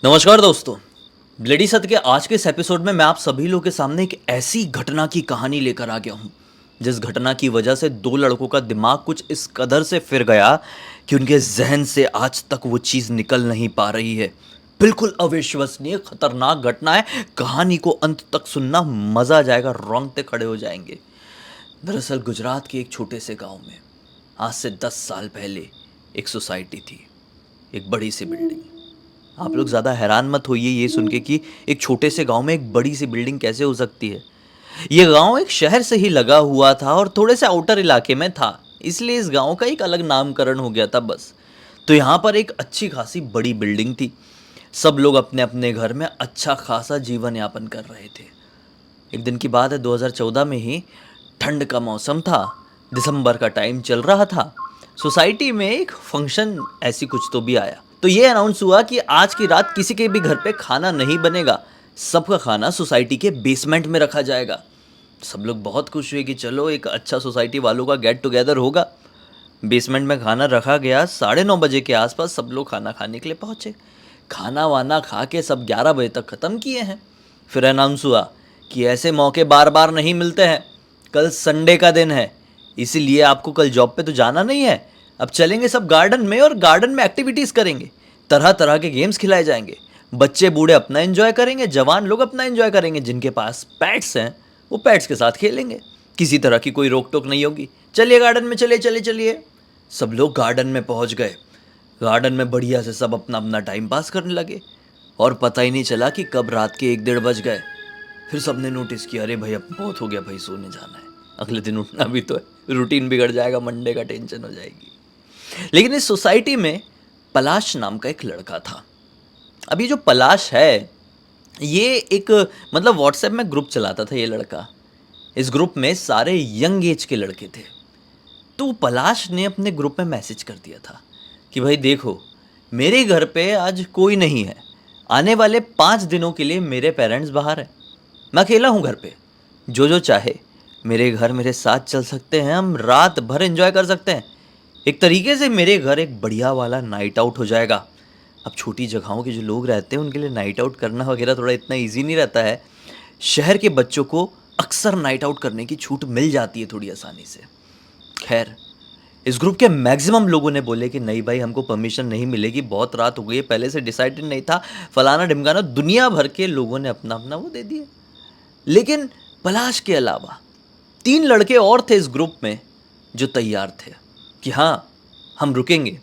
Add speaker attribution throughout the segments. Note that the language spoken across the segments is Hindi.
Speaker 1: नमस्कार दोस्तों। ब्लडी सत्य के आज के इस एपिसोड में मैं आप सभी लोगों के सामने एक ऐसी घटना की कहानी लेकर आ गया हूं जिस घटना की वजह से दो लड़कों का दिमाग कुछ इस कदर से फिर गया कि उनके जहन से आज तक वो चीज़ निकल नहीं पा रही है। बिल्कुल अविश्वसनीय खतरनाक घटना है। कहानी को अंत तक सुनना, मज़ा आ जाएगा, रोंगटे खड़े हो जाएंगे। दरअसल गुजरात के एक छोटे से गांव में आज से 10 साल पहले एक सोसाइटी थी, एक बड़ी सी बिल्डिंग। आप लोग ज़्यादा हैरान मत होइए ये सुन के कि एक छोटे से गांव में एक बड़ी सी बिल्डिंग कैसे हो सकती है। ये गांव एक शहर से ही लगा हुआ था और थोड़े से आउटर इलाके में था, इसलिए इस गांव का एक अलग नामकरण हो गया था बस। तो यहाँ पर एक अच्छी खासी बड़ी बिल्डिंग थी। सब लोग अपने अपने घर में अच्छा खासा जीवन यापन कर रहे थे। एक दिन की बात है, 2014 में ही ठंड का मौसम था, दिसंबर का टाइम चल रहा था। सोसाइटी में एक फंक्शन ऐसी कुछ तो भी आया, तो ये अनाउंस हुआ कि आज की रात किसी के भी घर पे खाना नहीं बनेगा, सबका खाना सोसाइटी के बेसमेंट में रखा जाएगा। सब लोग बहुत खुश हुए कि चलो एक अच्छा सोसाइटी वालों का गेट टुगेदर होगा। बेसमेंट में खाना रखा गया। 9:30 बजे के आसपास सब लोग खाना खाने के लिए पहुँचे। खाना वाना खा के सब 11 बजे तक ख़त्म किए हैं। फिर अनाउंस हुआ कि ऐसे मौके बार बार नहीं मिलते हैं, कल संडे का दिन है, इसीलिए आपको कल जॉब पे तो जाना नहीं है। अब चलेंगे सब गार्डन में और गार्डन में एक्टिविटीज़ करेंगे, तरह तरह के गेम्स खिलाए जाएंगे। बच्चे बूढ़े अपना एंजॉय करेंगे, जवान लोग अपना एंजॉय करेंगे, जिनके पास पैट्स हैं वो पैट्स के साथ खेलेंगे। किसी तरह की कोई रोक टोक नहीं होगी। चलिए गार्डन में, चलिए चलिए चलिए। सब लोग गार्डन में पहुंच गए। गार्डन में बढ़िया से सब अपना अपना टाइम पास करने लगे और पता ही नहीं चला कि कब रात के 1-1:30 बज गए। फिर सबने नोटिस किया, अरे भाई अब बहुत हो गया भाई, सोने जाना है, अगले दिन उठना भी तो है, रूटीन बिगड़ जाएगा, मंडे का टेंशन हो जाएगी। लेकिन इस सोसाइटी में पलाश नाम का एक लड़का था। अब ये जो पलाश है, ये एक मतलब व्हाट्सएप में ग्रुप चलाता था ये लड़का। इस ग्रुप में सारे यंग एज के लड़के थे। तो पलाश ने अपने ग्रुप में मैसेज कर दिया था कि भाई देखो, मेरे घर पे आज कोई नहीं है, आने वाले 5 दिनों के लिए मेरे पेरेंट्स बाहर हैं, मैं अकेला हूँ घर पे। जो जो चाहे मेरे घर मेरे साथ चल सकते हैं, हम रात भर एंजॉय कर सकते हैं। एक तरीके से मेरे घर एक बढ़िया वाला नाइट आउट हो जाएगा। अब छोटी जगहों के जो लोग रहते हैं उनके लिए नाइट आउट करना वगैरह थोड़ा इतना ईजी नहीं रहता है। शहर के बच्चों को अक्सर नाइट आउट करने की छूट मिल जाती है थोड़ी आसानी से। खैर, इस ग्रुप के मैक्सिमम लोगों ने बोले कि नहीं भाई, हमको परमिशन नहीं मिलेगी, बहुत रात हो गई है, पहले से डिसाइडेड नहीं था, फलाना ढिमकाना। दुनिया भर के लोगों ने अपना अपना वो दे दिए। लेकिन पलाश के अलावा 3 लड़के और थे इस ग्रुप में जो तैयार थे कि हाँ, हम रुकेंगे,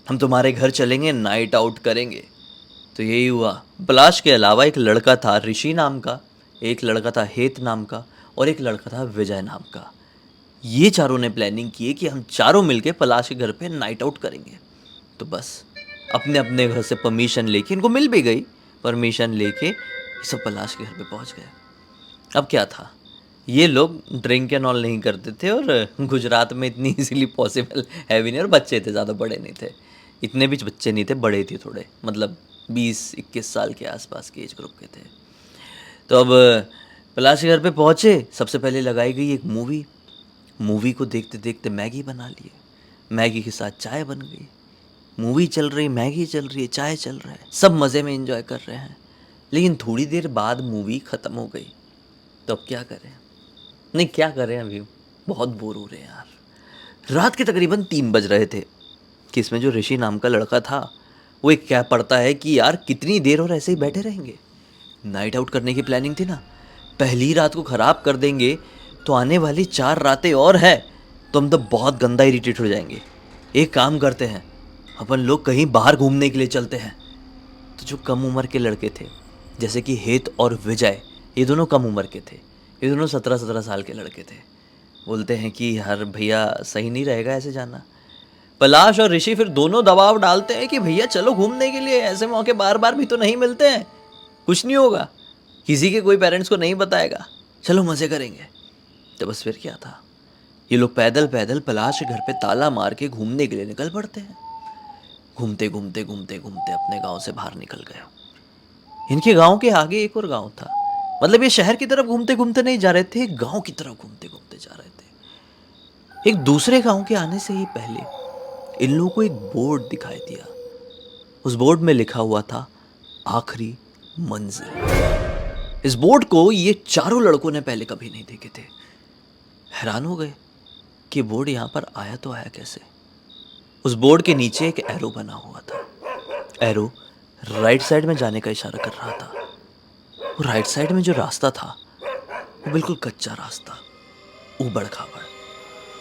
Speaker 1: हम तुम्हारे घर चलेंगे, नाइट आउट करेंगे। तो यही हुआ। पलाश के अलावा एक लड़का था ऋषि नाम का, एक लड़का था हेत नाम का और एक लड़का था विजय नाम का। ये चारों ने प्लानिंग की कि हम चारों मिलके पलाश के घर पे नाइट आउट करेंगे। तो बस अपने अपने घर से परमिशन लेके, इनको मिल भी गई परमिशन लेके, ये सब पलाश के घर पे पहुंच गए। अब क्या था, ये लोग ड्रिंक एंड ऑल नहीं करते थे और गुजरात में इतनी इजीली पॉसिबल है भी नहीं, और बच्चे थे, ज़्यादा बड़े नहीं थे। इतने भी बच्चे नहीं थे, बड़े थे थोड़े, मतलब 20-21 साल के आसपास के एज ग्रुप के थे। तो अब पलाश के घर पे पहुँचे, सबसे पहले लगाई गई एक मूवी। मूवी को देखते देखते मैगी बना लिए, मैगी के साथ चाय बन गई। मूवी चल रही, मैगी चल रही है, चाय चल रहा है, सब मज़े में एंजॉय कर रहे हैं। लेकिन थोड़ी देर बाद मूवी ख़त्म हो गई। तो अब क्या करें? नहीं, क्या करें, अभी बहुत बोर हो रहे हैं यार। रात के तकरीबन 3 बज रहे थे कि इसमें जो ऋषि नाम का लड़का था वो एक क्या पड़ता है कि यार कितनी देर और ऐसे ही बैठे रहेंगे। नाइट आउट करने की प्लानिंग थी ना, पहली रात को ख़राब कर देंगे तो आने वाली 4 रातें और है, तो हम तो बहुत गंदा इरिटेट हो जाएंगे। एक काम करते हैं, अपन लोग कहीं बाहर घूमने के लिए चलते हैं। तो जो कम उम्र के लड़के थे, जैसे कि हेत और विजय, ये दोनों कम उम्र के थे, ये दोनों 17-17 साल के लड़के थे। बोलते हैं कि यार भैया सही नहीं रहेगा ऐसे जाना। पलाश और ऋषि फिर दोनों दबाव डालते हैं कि भैया चलो घूमने के लिए, ऐसे मौके बार बार भी तो नहीं मिलते हैं, कुछ नहीं होगा, किसी के कोई पेरेंट्स को नहीं बताएगा, चलो मज़े करेंगे। तो बस फिर क्या था, ये लोग पैदल पैदल पलाश के घर पे ताला मार के घूमने के लिए निकल पड़ते हैं। घूमते घूमते घूमते घूमते अपने गांव से बाहर निकल गए। इनके गांव के आगे एक और गांव था, मतलब ये शहर की तरफ घूमते घूमते नहीं जा रहे थे, गांव की तरफ घूमते घूमते जा रहे थे। एक दूसरे गांव के आने से ही पहले इन लोगों को एक बोर्ड दिखाई दिया। उस बोर्ड में लिखा हुआ था आखिरी मंजिल। इस बोर्ड को ये चारों लड़कों ने पहले कभी नहीं देखे थे। हैरान हो गए कि बोर्ड यहाँ पर आया तो आया कैसे। उस बोर्ड के नीचे एक एरो बना हुआ था। एरो राइट साइड में जाने का इशारा कर रहा था। वो राइट साइड में जो रास्ता था वो बिल्कुल कच्चा रास्ता, ऊबड़ खाबड़,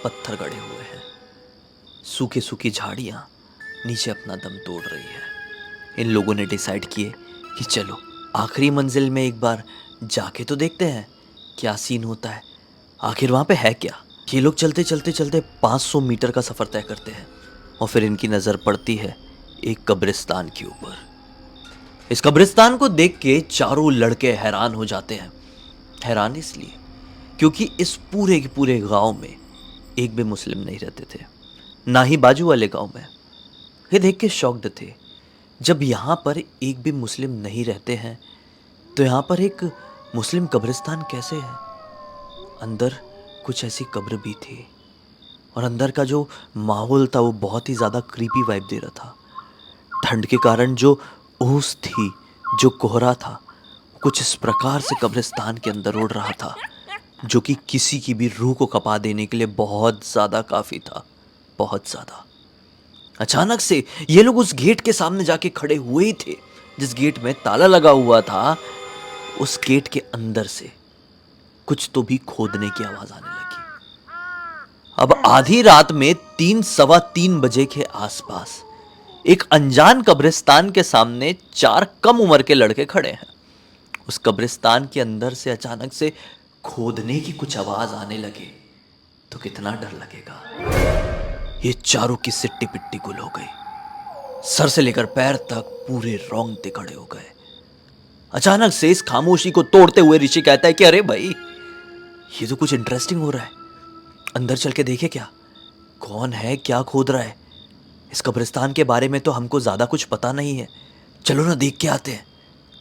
Speaker 1: पत्थर गड़े हुए हैं, सूखी सूखी झाड़ियाँ नीचे अपना दम तोड़ रही है। इन लोगों ने डिसाइड किए कि चलो आखिरी मंजिल में एक बार जाके तो देखते हैं क्या सीन होता है, आखिर वहाँ पे है क्या। ये लोग चलते चलते चलते 500 मीटर का सफ़र तय करते हैं और फिर इनकी नज़र पड़ती है एक कब्रिस्तान के ऊपर। इस कब्रिस्तान को देख के चारों लड़के हैरान हो जाते हैं। हैरान इसलिए क्योंकि इस पूरे के पूरे गांव में एक भी मुस्लिम नहीं रहते थे, ना ही बाजू वाले गांव में। ये देख के शॉक्ड थे। जब यहाँ पर एक भी मुस्लिम नहीं रहते हैं तो यहाँ पर एक मुस्लिम कब्रिस्तान कैसे है। अंदर कुछ ऐसी कब्र भी थी और अंदर का जो माहौल था वो बहुत ही ज़्यादा क्रीपी वाइब दे रहा था। ठंड के कारण जो ओस थी, जो कोहरा था, कुछ इस प्रकार से कब्रिस्तान के अंदर उड़ रहा था जो कि किसी की भी रूह को कपा देने के लिए बहुत ज़्यादा काफ़ी था, बहुत ज़्यादा। अचानक से ये लोग उस गेट के सामने जाके खड़े हुए ही थे जिस गेट में ताला लगा हुआ था। उस गेट के अंदर से कुछ तो भी खोदने की आवाज़ आने लगी। अब आधी रात में 3 सवा 3 बजे के आसपास एक अनजान कब्रिस्तान के सामने 4 कम उम्र के लड़के खड़े हैं। उस कब्रिस्तान के अंदर से अचानक से खोदने की कुछ आवाज आने लगे तो कितना डर लगेगा। ये चारों की सिट्टी पिट्टी गुल हो गई। सर से लेकर पैर तक पूरे रोंगटे खड़े हो गए। अचानक से इस खामोशी को तोड़ते हुए ऋषि कहता है कि अरे भाई, ये तो कुछ इंटरेस्टिंग हो रहा है, अंदर चल के देखे क्या, कौन है, क्या खोद रहा है। इस कब्रिस्तान के बारे में तो हमको ज़्यादा कुछ पता नहीं है, चलो ना देख के आते हैं,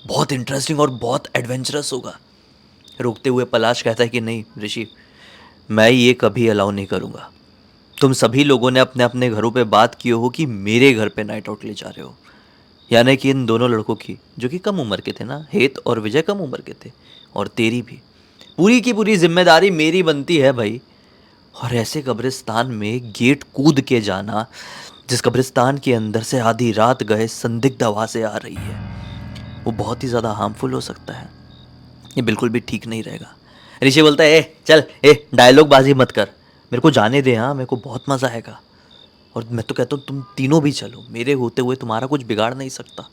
Speaker 1: बहुत इंटरेस्टिंग और बहुत एडवेंचरस होगा। रोकते हुए पलाश कहता है कि नहीं ऋषि, मैं ये कभी अलाउ नहीं करूँगा। तुम सभी लोगों ने अपने अपने घरों पे बात की हो कि मेरे घर पे नाइट आउट ले जा रहे हो, यानी कि इन दोनों लड़कों की, जो कि कम उम्र के थे ना, हेत और विजय कम उम्र के थे, और तेरी भी। पूरी की पूरी जिम्मेदारी मेरी बनती है भाई। और ऐसे कब्रिस्तान में गेट कूद के जाना, जिस कब्रिस्तान के अंदर से आधी रात गए संदिग्ध आवाज़ें आ रही है, वो बहुत ही ज़्यादा हार्मफुल हो सकता है। ये बिल्कुल भी ठीक नहीं रहेगा। ऋषि बोलता है चल डायलॉग बाजी मत कर, मेरे को जाने दे, हाँ मेरे को बहुत मज़ा आएगा। और मैं तो कहता हूँ तुम तीनों भी चलो, मेरे होते हुए तुम्हारा कुछ बिगाड़ नहीं सकता।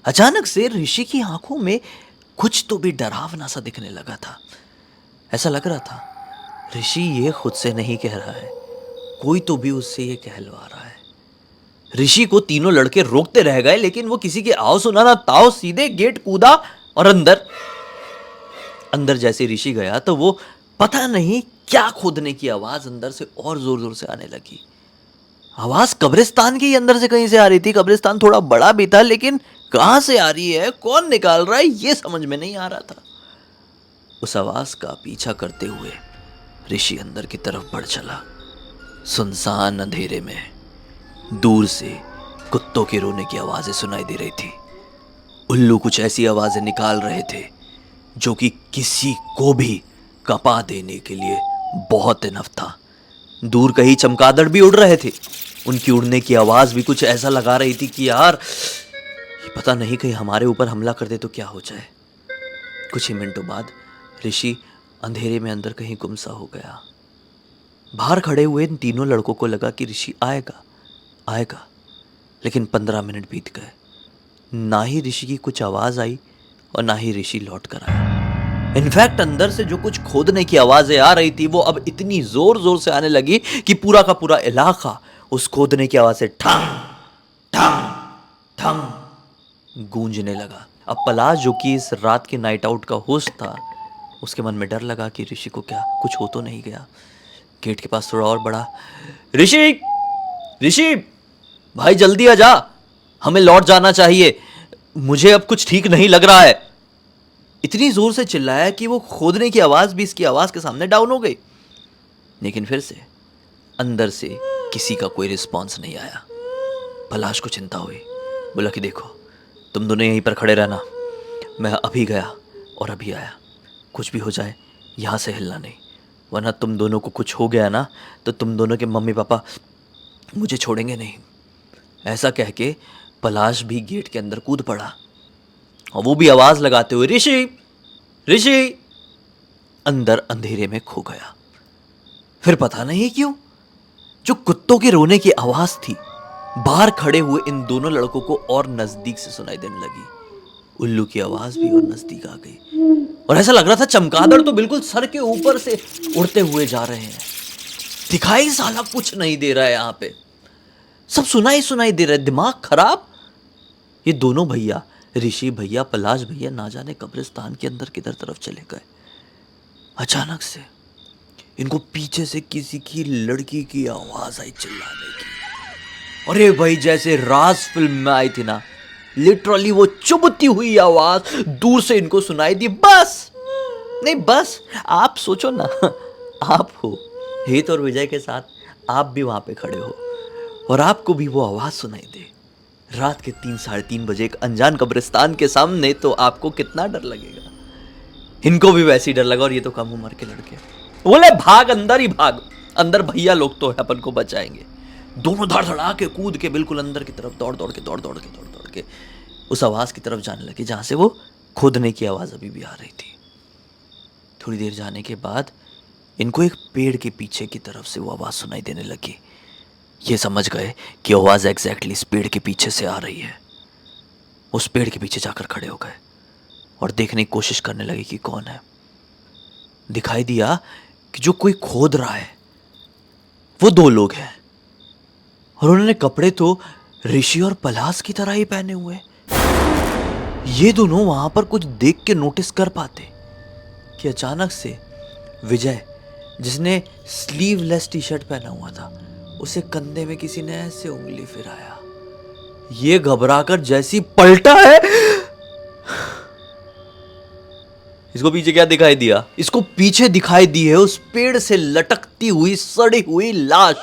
Speaker 1: अचानक से ऋषि की आंखों में कुछ तो भी डरावना सा दिखने लगा था। ऐसा लग रहा था ऋषि ये खुद से नहीं कह रहा है, कोई तो भी उससे ये कहलवा रहा है। ऋषि को तीनों लड़के रोकते रह गए, लेकिन वो किसी के आओ सुना ना ताओ सीधे गेट कूदा और अंदर जैसे ऋषि गया तो वो पता नहीं क्या खोदने की आवाज अंदर से और जोर जोर से आने लगी। आवाज कब्रिस्तान के अंदर से कहीं से आ रही थी। कब्रिस्तान थोड़ा बड़ा भी था, लेकिन कहां से आ रही है, कौन निकाल रहा है, ये समझ में नहीं आ रहा था। उस आवाज का पीछा करते हुए ऋषि अंदर की तरफ बढ़ चला। सुनसान अंधेरे में दूर से कुत्तों के रोने की आवाजें सुनाई दे रही थी। उल्लू कुछ ऐसी आवाजें निकाल रहे थे जो कि किसी को भी कपा देने के लिए बहुत इनफ था। दूर कहीं चमगादड़ भी उड़ रहे थे, उनकी उड़ने की आवाज भी कुछ ऐसा लगा रही थी कि यार ये पता नहीं कहीं हमारे ऊपर हमला कर दे तो क्या हो जाए। कुछ ही मिनटों बाद ऋषि अंधेरे में अंदर कहीं गुमसा हो गया। बाहर खड़े हुए इन तीनों लड़कों को लगा कि ऋषि आएगा, लेकिन 15 मिनट बीत गए, ना ही ऋषि की कुछ आवाज आई और ना ही ऋषि लौट कर आया। इनफैक्ट अंदर से जो कुछ खोदने की आवाजें आ रही थी वो अब इतनी जोर जोर से आने लगी कि पूरा का पूरा इलाका उस खोदने की आवाज से ठंग ठंग ठंग गूंजने लगा। अब पलाश, जो कि इस रात के नाइट आउट का होस्ट था, उसके मन में डर लगा कि ऋषि को क्या कुछ हो तो नहीं गया। गेट के पास थोड़ा और बढ़ा, ऋषि भाई जल्दी आ जा, हमें लौट जाना चाहिए, मुझे अब कुछ ठीक नहीं लग रहा है। इतनी जोर से चिल्लाया कि वो खोदने की आवाज भी इसकी आवाज के सामने डाउन हो गई। लेकिन फिर से अंदर से किसी का कोई रिस्पॉन्स नहीं आया। पलाश को चिंता हुई, बोला कि देखो तुम दोनों यहीं पर खड़े रहना, मैं अभी गया और अभी आया। कुछ भी हो जाए यहाँ से हिलना नहीं, वरना तुम दोनों को कुछ हो गया ना तो तुम दोनों के मम्मी पापा मुझे छोड़ेंगे नहीं। ऐसा कह के पलाश भी गेट के अंदर कूद पड़ा और वो भी आवाज लगाते हुए ऋषि ऋषि अंदर अंधेरे में खो गया। फिर पता नहीं क्यों जो कुत्तों के रोने की आवाज थी बाहर खड़े हुए इन दोनों लड़कों को और नजदीक से सुनाई देने लगी। उल्लू की आवाज भी और नजदीक आ गई और ऐसा लग रहा था चमगादड़ तो बिल्कुल सर के ऊपर से उड़ते हुए जा रहे हैं। दिखाई साला कुछ नहीं दे रहा है, यहाँ पे सब सुनाई दे रहा है। दिमाग खराब। ये दोनों भैया, ऋषि भैया पलाश भैया, ना जाने कब्रिस्तान के अंदर किधर तरफ चले गए। अचानक से इनको पीछे से किसी की लड़की की आवाज आई चिल्लाने की। अरे भाई जैसे राज फिल्म में आई थी ना, लिटरली वो चुभती हुई आवाज दूर से इनको सुनाई दी। बस नहीं, बस आप सोचो ना, आप हो हित और विजय के साथ, आप भी वहां पे खड़े हो और आपको भी वो आवाज सुनाई दे रात के 3-3:30 बजे एक अनजान कब्रिस्तान के सामने, तो आपको कितना डर लगेगा। इनको भी वैसे ही डर लगा और ये तो कम उम्र के लड़के बोले भाग, अंदर ही भाग, अंदर भैया लोग तो अपन को बचाएंगे। दोनों धड़धड़ा के कूद के बिल्कुल अंदर की तरफ दौड़ दौड़ के उस आवाज की तरफ जाने लगे जहां से वो खोदने की आवाज अभी भी आ रही थी। थोड़ी देर जाने के बाद इनको एक पेड़ के पीछे की तरफ से वो आवाज सुनाई देने लगी। ये समझ गए कि आवाज एग्जैक्टली इस पेड़ के पीछे से आ रही है। उस पेड़ के पीछे जाकर खड़े हो गए और देखने की कोशिश करने लगे कि कौन है। दिखाई दिया कि जो कोई खोद रहा है वो 2 लोग हैं और उन्होंने कपड़े तो ऋषि और पलाश की तरह ही पहने हुए। ये दोनों वहां पर कुछ देख के नोटिस कर पाते कि अचानक से विजय, जिसने स्लीवलेस टी शर्ट पहना हुआ था, उसे कंधे में किसी ने ऐसे उंगली फिराया। ये घबराकर जैसी पलटा है, इसको पीछे क्या दिखाई दिया? इसको पीछे दिखाई दी है उस पेड़ से लटकती हुई सड़ी हुई लाश,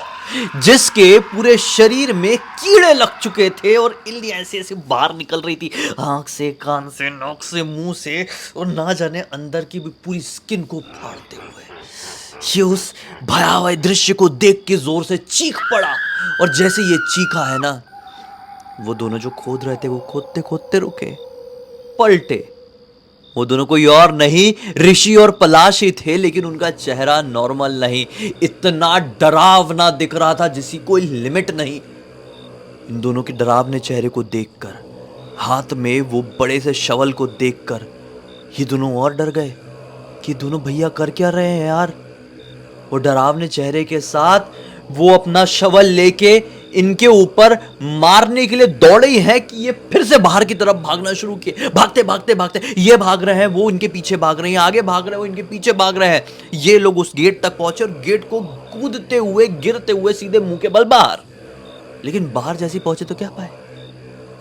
Speaker 1: जिसके पूरे शरीर में कीड़े लग चुके थे और इल्ली ऐसे ऐसे बाहर निकल रही थी, आंख से, कान से, नाक से, मुंह से, और ना जाने अंदर की भी पूरी स्किन को फाड़ते हुए। ये उस भयावह दृश्य को देख के जोर से चीख पड़ा और जैसे ये चीखा है ना, वो दोनों जो खोद रहे थे वो खोदते खोदते रुके, पलटे। वो दोनों कोई और नहीं, ऋषि और पलाश ही थे, लेकिन उनका चेहरा नॉर्मल नहीं, इतना डरावना दिख रहा था जिसकी कोई लिमिट नहीं। इन दोनों के डरावने चेहरे को देखकर, हाथ में वो बड़े से शवल को देखकर, ये दोनों और डर गए कि दोनों भैया कर क्या रहे हैं यार। वो डरावने चेहरे के साथ वो अपना शवल लेके इनके ऊपर मारने के लिए दौड़े ही हैं कि ये फिर से बाहर की तरफ भागना शुरू किए। भागते भागते भागते ये भाग रहे हैं, वो इनके पीछे भाग रहे हैं, आगे भाग रहे हैं, वो इनके पीछे भाग रहे हैं। ये लोग उस गेट तक पहुंचे और गेट को कूदते हुए, गिरते हुए सीधे मुंह के बल बाहर। लेकिन बाहर जैसे पहुंचे तो क्या पाए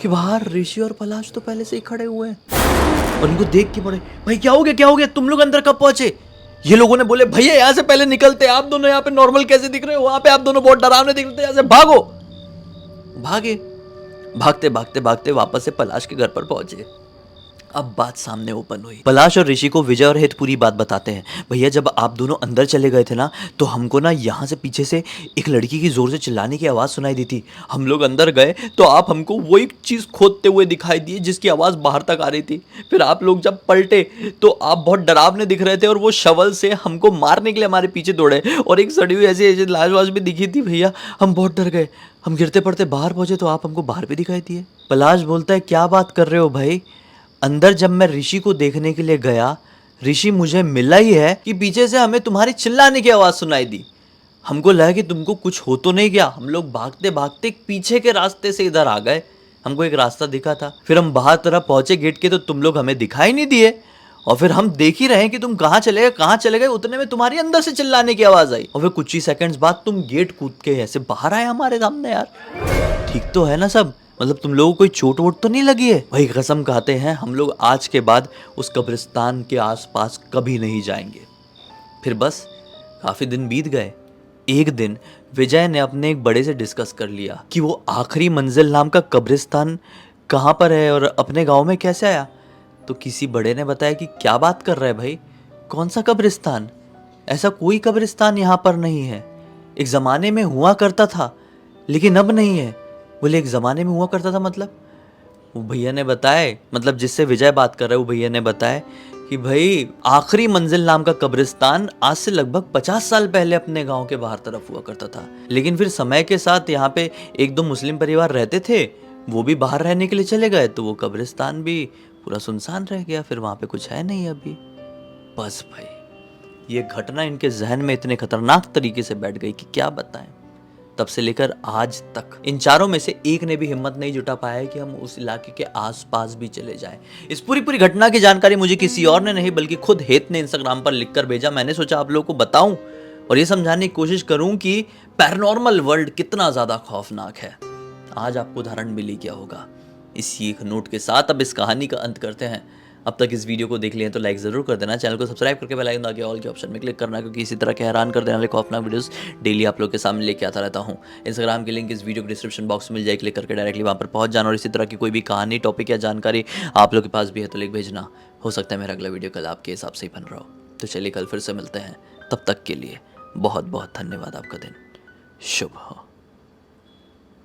Speaker 1: कि बाहर ऋषि और पलाश तो पहले से ही खड़े हुए हैं और इनको देख के पड़े, भाई क्या हो गया, क्या हो गया, तुम लोग अंदर कब पहुंचे? ये लोगों ने बोले भैया यहां से पहले निकलते, आप दोनों यहां पे नॉर्मल कैसे दिख रहे हो, वहां पे आप दोनों बहुत डरावने दिख रहे थे, यहां से भागो। भागे, भागते भागते भागते वापस से पलाश के घर पर पहुंचे। अब बात सामने ओपन हुई। पलाश और ऋषि को विजय और हित पूरी बात बताते हैं। भैया जब आप दोनों अंदर चले गए थे ना, तो हमको ना यहाँ से पीछे से एक लड़की की जोर से चिल्लाने की आवाज़ सुनाई दी थी। हम लोग अंदर गए तो आप हमको वही चीज़ खोदते हुए दिखाई दिए जिसकी आवाज़ बाहर तक आ रही थी। फिर आप लोग जब पलटे तो आप बहुत डरावने दिख रहे थे और वो शवल से हमको मारने के लिए हमारे पीछे दौड़े और एक सड़ी हुई ऐसी ऐसी लाश वाश भी दिखी थी। भैया हम बहुत डर गए, हम गिरते पड़ते बाहर पहुंचे तो आप हमको बाहर भी दिखाई दिए। पलाश बोलता है क्या बात कर रहे हो भाई, अंदर जब मैं ऋषि को देखने के लिए गया, ऋषि मुझे मिला ही है कि पीछे से हमें तुम्हारी चिल्लाने की आवाज़ सुनाई दी। हमको लगा कि तुमको कुछ हो तो नहीं गया। हम लोग भागते भागते पीछे के रास्ते से इधर आ गए, हमको एक रास्ता दिखा था। फिर हम बाहर तरफ पहुंचे गेट के तो तुम लोग हमें दिखाई नहीं दिए और फिर हम देख ही रहे हैं कि तुम कहाँ चले गए। उतने में तुम्हारी अंदर से चिल्लाने की आवाज़ आई और फिर कुछ ही सेकंड्स बाद तुम गेट कूद के ऐसे बाहर आए हमारे सामने। यार ठीक तो है ना सब, मतलब तुम लोगों को कोई चोट वोट तो नहीं लगी है? वही कसम खाते हैं हम लोग आज के बाद उस कब्रिस्तान के आसपास कभी नहीं जाएंगे। फिर बस काफ़ी दिन बीत गए। एक दिन विजय ने अपने एक बड़े से डिस्कस कर लिया कि वो आखिरी मंजिल नाम का कब्रिस्तान कहाँ पर है और अपने गांव में कैसे आया? तो किसी बड़े ने बताया कि क्या बात कर रहा है भाई, कौन सा कब्रिस्तान? ऐसा कोई कब्रिस्तान यहाँ पर नहीं है। एक ज़माने में हुआ करता था लेकिन अब नहीं है। बोले एक ज़माने में हुआ करता था मतलब? वो भैया ने बताया, मतलब जिससे विजय बात कर रहा है वो भैया ने बताया कि भाई आखिरी मंजिल नाम का कब्रिस्तान आज से लगभग 50 साल पहले अपने गांव के बाहर तरफ हुआ करता था। लेकिन फिर समय के साथ यहाँ पे एक दो मुस्लिम परिवार रहते थे, वो भी बाहर रहने के लिए चले गए, तो वो कब्रिस्तान भी पूरा सुनसान रह गया। फिर वहाँ पे कुछ है नहीं अभी। बस भाई, ये घटना इनके जहन में इतने खतरनाक तरीके से बैठ गई कि क्या बताएं। तब से लेकर आज तक इन चारों में से एक ने भी हिम्मत नहीं जुटा पाया है कि हम उस इलाके के आसपास भी चले जाएं। इस पूरी घटना की जानकारी मुझे किसी और ने नहीं बल्कि खुद हेत ने इंस्टाग्राम पर लिखकर भेजा। मैंने सोचा आप लोगों को बताऊं और ये समझाने की कोशिश करूं कि पैरानॉर्मल वर्ल्ड कितना ज्यादा खौफनाक है। आज आपको उदाहरण मिल ही गया होगा। इसी एक नोट के साथ अब इस कहानी का अंत करते हैं। अब तक इस वीडियो को देख लिए तो लाइक जरूर कर देना, चैनल को सब्सक्राइब करके बेल आइकन दबा के ऑल के ऑप्शन में क्लिक करना, क्योंकि इसी तरह के हैरान कर देने वाले खौफनाक वीडियोस डेली आप लोग के सामने लेके आता रहता हूँ। इंस्टाग्राम की लिंक इस वीडियो के डिस्क्रिप्शन बॉक्स में मिल जाए, क्लिक करके डायरेक्टली वहाँ पर पहुँच जाना। और इसी तरह की कोई भी कहानी, टॉपिक या जानकारी आप लोग के पास भी है तो लिख भेजना। हो सकता है मेरा अगला वीडियो कल आपके हिसाब से ही बन रहा हो। तो चलिए कल फिर से मिलते हैं, तब तक के लिए बहुत बहुत धन्यवाद। आपका दिन शुभ हो।